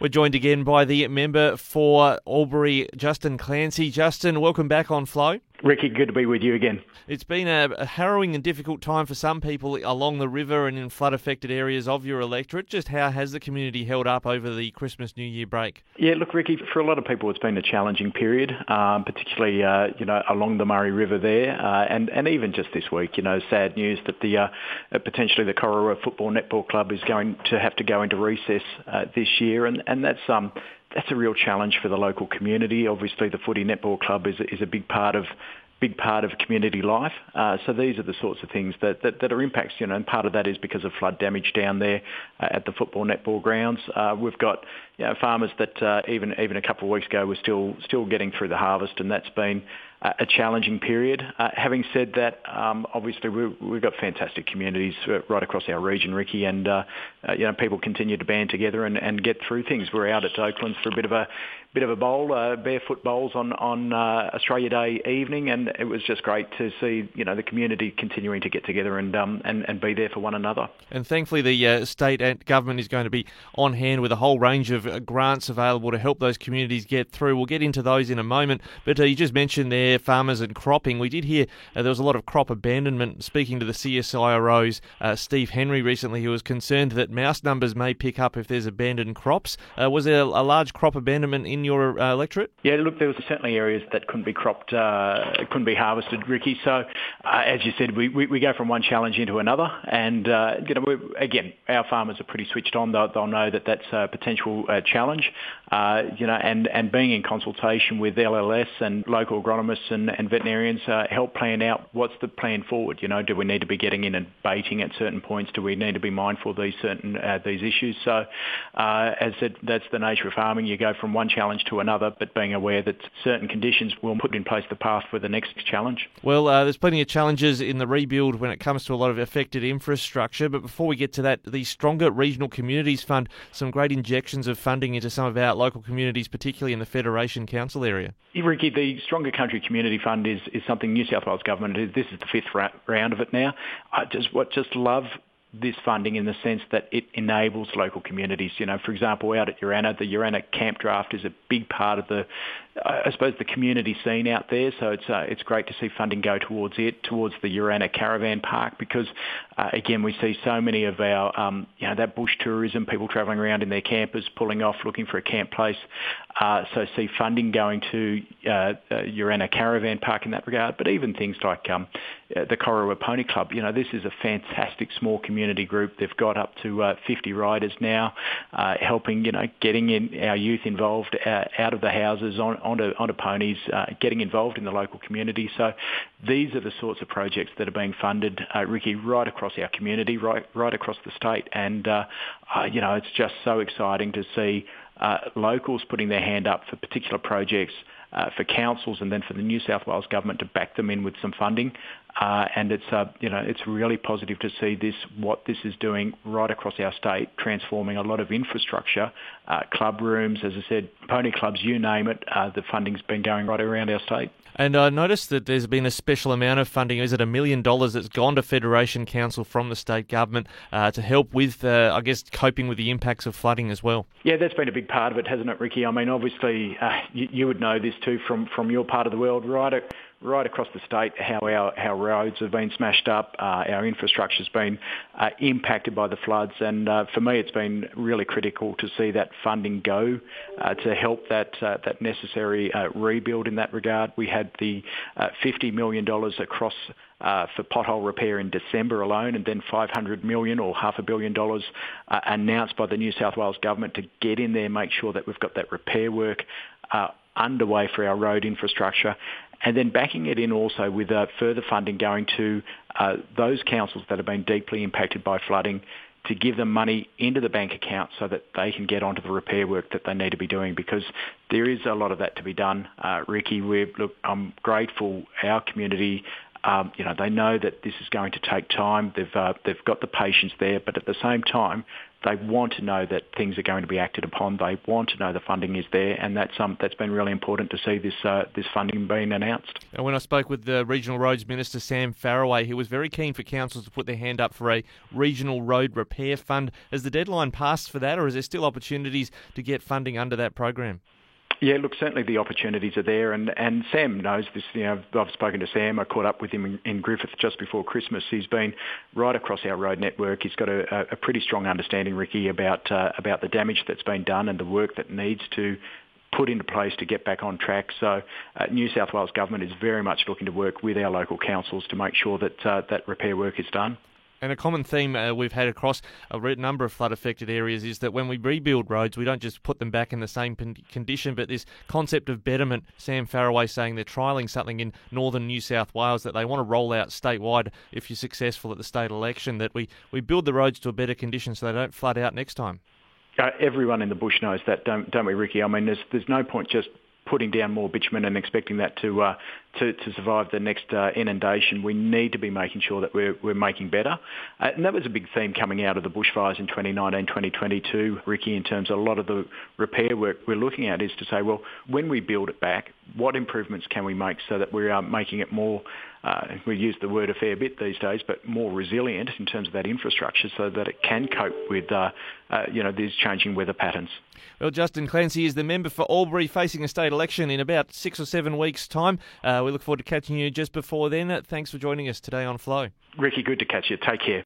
We're joined again by the member for Albury, Justin Clancy. Justin, welcome back on Flow. Ricky, good to be with you again. It's been a harrowing and difficult time for some people along the river and in flood-affected areas of your electorate. Just how has the community held up over the Christmas-New Year break? Yeah, look, Ricky, for a lot of people it's been a challenging period, particularly along the Murray River there, and even just this week, sad news that potentially the Corowa Football Netball Club is going to have to go into recess this year, and that's a real challenge for the local community. Obviously, the Footy Netball Club is a big part of community life. So these are the sorts of things that are impacts, and part of that is because of flood damage down there at the football netball grounds. We've got farmers that even a couple of weeks ago were still getting through the harvest, and that's been a challenging period. Having said that, obviously we've got fantastic communities right across our region, Ricky, and people continue to band together and get through things. We're out at Oaklands for a bit of a bowl, barefoot bowls on Australia Day evening, and it was just great to see the community continuing to get together and be there for one another. And thankfully the state and government is going to be on hand with a whole range of grants available to help those communities get through. We'll get into those in a moment, but you just mentioned there farmers and cropping. We did hear there was a lot of crop abandonment. Speaking to the CSIRO's Steve Henry recently, who was concerned that mouse numbers may pick up if there's abandoned crops. Was there a large crop abandonment in your electorate? Yeah, look, there was certainly areas that couldn't be cropped, couldn't be harvested, Ricky. So, as you said, we go from one challenge into another, and again, our farmers are pretty switched on. They'll know that that's a potential challenge, and being in consultation with LLS and local agronomists and veterinarians help plan out what's the plan forward. Do we need to be getting in and baiting at certain points? Do we need to be mindful of these issues? So, as I said, that's the nature of farming. You go from one challenge to another, but being aware that certain conditions will put in place the path for the next challenge. Well, there's plenty of challenges in the rebuild when it comes to a lot of affected infrastructure, but before we get to that, the Stronger Regional Communities Fund, some great injections of funding into some of our local communities, particularly in the Federation Council area. Ricky, the Stronger Country Community Fund is something New South Wales Government is. This is the fifth round of it now. I just love this funding in the sense that it enables local communities. For example, out at Urannah, the Urannah Camp Draft is a big part of the community scene out there. So it's great to see funding go towards the Urannah Caravan Park, because again, we see so many of our that bush tourism, people travelling around in their campers, pulling off looking for a camp place. So see funding going to Urannah Caravan Park in that regard, but even things like the Corowa Pony Club. This is a fantastic small community group. They've got up to 50 riders now, helping getting in our youth involved out of the houses onto ponies, getting involved in the local community. So these are the sorts of projects that are being funded, Ricky, right across our community, right across the state, and it's just so exciting to see locals putting their hand up for particular projects, for councils, and then for the New South Wales Government to back them in with some funding. And it's really positive to see what this is doing right across our state, transforming a lot of infrastructure, club rooms, as I said, pony clubs, you name it. The funding's been going right around our state. And I noticed that there's been a special amount of funding. Is it $1 million that's gone to Federation Council from the state government to help with, coping with the impacts of flooding as well? Yeah, that's been a big part of it, hasn't it, Ricky? I mean, obviously, you would know this too from your part of the world, right across the state, how our roads have been smashed up, our infrastructure's been impacted by the floods, and for me it's been really critical to see that funding go to help that necessary rebuild in that regard. We had the $50 million across for pothole repair in December alone, and then $500 million or $500 million announced by the New South Wales Government to get in there, make sure that we've got that repair work underway for our road infrastructure. And then backing it in also with further funding going to those councils that have been deeply impacted by flooding, to give them money into the bank account so that they can get onto the repair work that they need to be doing, because there is a lot of that to be done, Ricky. I'm grateful our community, they know that this is going to take time. They've got the patience there, but at the same time, They want to know that things are going to be acted upon. They want to know the funding is there, and that's been really important to see this funding being announced. And when I spoke with the Regional Roads Minister, Sam Farraway, he was very keen for councils to put their hand up for a regional road repair fund. Has the deadline passed for that, or is there still opportunities to get funding under that program? Yeah, look, certainly the opportunities are there, and Sam knows this. I've spoken to Sam. I caught up with him in Griffith just before Christmas. He's been right across our road network. He's got a pretty strong understanding, Ricky, about the damage that's been done and the work that needs to put into place to get back on track. So New South Wales Government is very much looking to work with our local councils to make sure that that repair work is done. And a common theme we've had across a number of flood-affected areas is that when we rebuild roads, we don't just put them back in the same condition, but this concept of betterment. Sam Farraway saying they're trialling something in northern New South Wales that they want to roll out statewide if you're successful at the state election, that we build the roads to a better condition so they don't flood out next time. Everyone in the bush knows that, don't we, Ricky? I mean, there's no point just putting down more bitumen and expecting that to survive the next inundation. We need to be making sure that we're making better. And that was a big theme coming out of the bushfires in 2019, 2022, Ricky, in terms of a lot of the repair work we're looking at is to say, well, when we build it back, what improvements can we make so that we are making it more, we use the word a fair bit these days, but more resilient in terms of that infrastructure so that it can cope with these changing weather patterns. Well, Justin Clancy is the member for Albury, facing a state election in about 6 or 7 weeks' time. We look forward to catching you just before then. Thanks for joining us today on Flow. Ricky, good to catch you. Take care.